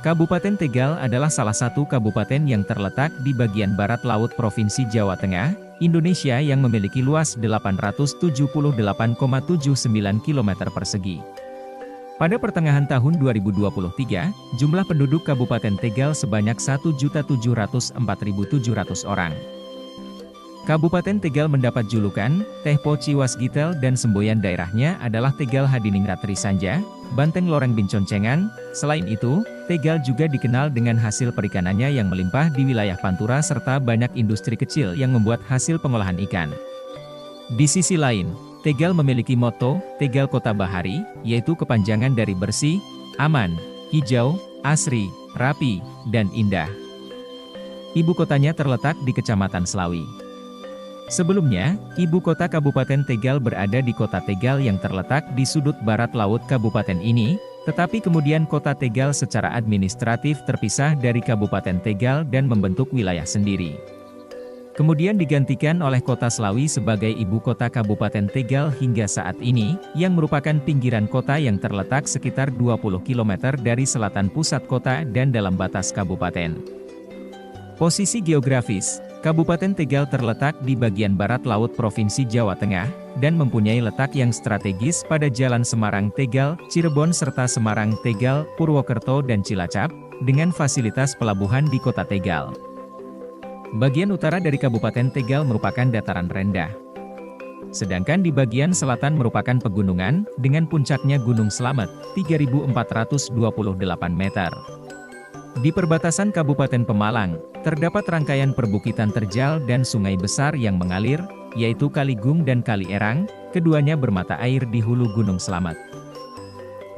Kabupaten Tegal adalah salah satu kabupaten yang terletak di bagian barat laut Provinsi Jawa Tengah, Indonesia yang memiliki luas 878,79 km persegi. Pada pertengahan tahun 2023, jumlah penduduk Kabupaten Tegal sebanyak 1.704.700 orang. Kabupaten Tegal mendapat julukan, Tehpo Ciwasgitel dan semboyan daerahnya adalah Tegal Hadiningrat Trisanja, Banteng Loreng Binconcengan. Selain itu, Tegal juga dikenal dengan hasil perikanannya yang melimpah di wilayah Pantura serta banyak industri kecil yang membuat hasil pengolahan ikan. Di sisi lain, Tegal memiliki moto, Tegal Kota Bahari, yaitu kepanjangan dari bersih, aman, hijau, asri, rapi, dan indah. Ibu kotanya terletak di Kecamatan Slawi. Sebelumnya, ibu kota Kabupaten Tegal berada di Kota Tegal yang terletak di sudut barat laut kabupaten ini, tetapi kemudian Kota Tegal secara administratif terpisah dari Kabupaten Tegal dan membentuk wilayah sendiri. Kemudian digantikan oleh Kota Slawi sebagai ibu kota Kabupaten Tegal hingga saat ini, yang merupakan pinggiran kota yang terletak sekitar 20 km dari selatan pusat kota dan dalam batas kabupaten. Posisi geografis, Kabupaten Tegal terletak di bagian barat laut Provinsi Jawa Tengah, dan mempunyai letak yang strategis pada Jalan Semarang-Tegal, Cirebon serta Semarang-Tegal, Purwokerto dan Cilacap, dengan fasilitas pelabuhan di Kota Tegal. Bagian utara dari Kabupaten Tegal merupakan dataran rendah. Sedangkan di bagian selatan merupakan pegunungan, dengan puncaknya Gunung Slamet, 3.428 meter. Di perbatasan Kabupaten Pemalang, terdapat rangkaian perbukitan terjal dan sungai besar yang mengalir, yaitu Kali Gung dan Kali Erang, keduanya bermata air di hulu Gunung Slamet.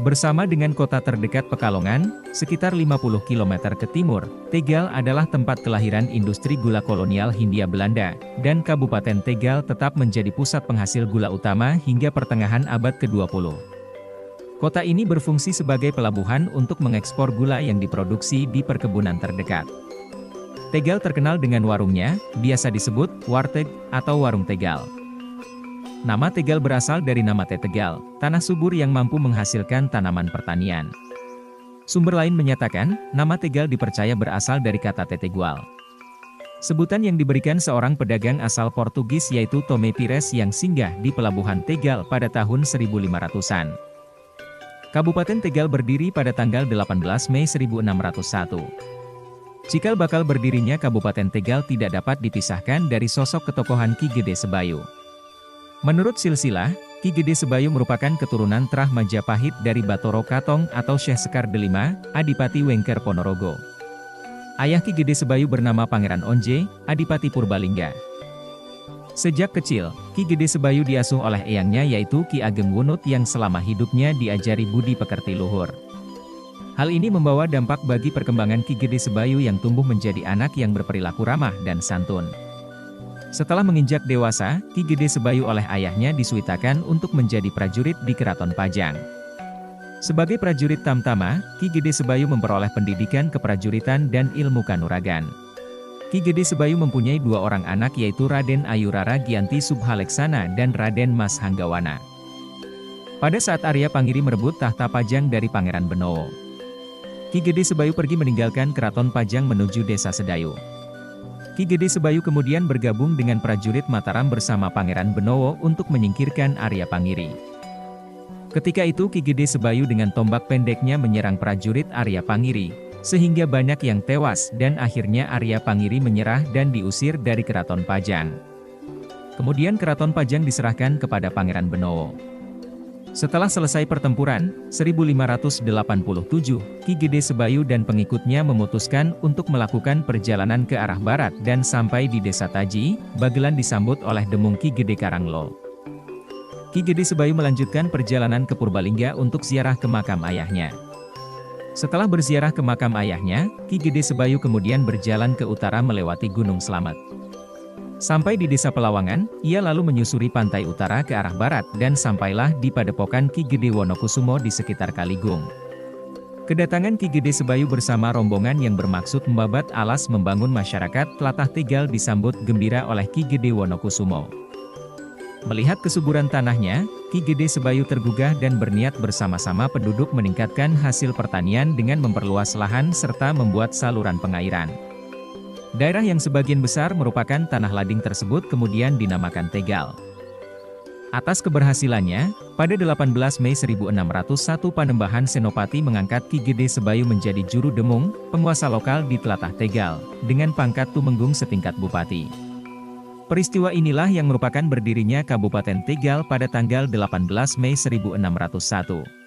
Bersama dengan kota terdekat Pekalongan, sekitar 50 km ke timur, Tegal adalah tempat kelahiran industri gula kolonial Hindia Belanda, dan Kabupaten Tegal tetap menjadi pusat penghasil gula utama hingga pertengahan abad ke-20. Kota ini berfungsi sebagai pelabuhan untuk mengekspor gula yang diproduksi di perkebunan terdekat. Tegal terkenal dengan warungnya, biasa disebut warteg atau warung Tegal. Nama Tegal berasal dari nama teh Tegal, tanah subur yang mampu menghasilkan tanaman pertanian. Sumber lain menyatakan, nama Tegal dipercaya berasal dari kata tetegual. Sebutan yang diberikan seorang pedagang asal Portugis yaitu Tome Pires yang singgah di pelabuhan Tegal pada tahun 1500-an. Kabupaten Tegal berdiri pada tanggal 18 Mei 1601. Cikal bakal berdirinya Kabupaten Tegal tidak dapat dipisahkan dari sosok ketokohan Ki Gede Sebayu. Menurut silsilah, Ki Gede Sebayu merupakan keturunan Trah Majapahit dari Batoro Katong atau Syekh Sekar Delima, Adipati Wengker Ponorogo. Ayah Ki Gede Sebayu bernama Pangeran Onje, Adipati Purbalingga. Sejak kecil, Ki Gede Sebayu diasuh oleh eyangnya yaitu Ki Ageng Wunut yang selama hidupnya diajari budi pekerti luhur. Hal ini membawa dampak bagi perkembangan Ki Gede Sebayu yang tumbuh menjadi anak yang berperilaku ramah dan santun. Setelah menginjak dewasa, Ki Gede Sebayu oleh ayahnya disuitakan untuk menjadi prajurit di Keraton Pajang. Sebagai prajurit tamtama, Ki Gede Sebayu memperoleh pendidikan keprajuritan dan ilmu kanuragan. Ki Gede Sebayu mempunyai dua orang anak yaitu Raden Ayurara Gianti Subhaleksana dan Raden Mas Hanggawana. Pada saat Arya Pangiri merebut tahta Pajang dari Pangeran Benowo, Ki Gede Sebayu pergi meninggalkan Keraton Pajang menuju Desa Sedayu. Ki Gede Sebayu kemudian bergabung dengan prajurit Mataram bersama Pangeran Benowo untuk menyingkirkan Arya Pangiri. Ketika itu Ki Gede Sebayu dengan tombak pendeknya menyerang prajurit Arya Pangiri, sehingga banyak yang tewas dan akhirnya Arya Pangiri menyerah dan diusir dari Keraton Pajang. Kemudian Keraton Pajang diserahkan kepada Pangeran Benowo. Setelah selesai pertempuran, 1587, Ki Gede Sebayu dan pengikutnya memutuskan untuk melakukan perjalanan ke arah barat dan sampai di Desa Taji, Bagelan disambut oleh Demung Ki Gede Karanglo. Ki Gede Sebayu melanjutkan perjalanan ke Purbalingga untuk ziarah ke makam ayahnya. Setelah berziarah ke makam ayahnya, Ki Gede Sebayu kemudian berjalan ke utara melewati Gunung Slamet. Sampai di Desa Pelawangan, ia lalu menyusuri pantai utara ke arah barat dan sampailah di padepokan Ki Gede Wonokusumo di sekitar Kaligung. Kedatangan Ki Gede Sebayu bersama rombongan yang bermaksud membabat alas membangun masyarakat Tlatah Tegal disambut gembira oleh Ki Gede Wonokusumo. Melihat kesuburan tanahnya, Ki Gede Sebayu tergugah dan berniat bersama-sama penduduk meningkatkan hasil pertanian dengan memperluas lahan serta membuat saluran pengairan. Daerah yang sebagian besar merupakan tanah lading tersebut kemudian dinamakan Tegal. Atas keberhasilannya, pada 18 Mei 1601 Panembahan Senopati mengangkat Ki Gede Sebayu menjadi Juru Demung, penguasa lokal di Tlatah Tegal, dengan pangkat Tumenggung setingkat Bupati. Peristiwa inilah yang merupakan berdirinya Kabupaten Tegal pada tanggal 18 Mei 1601.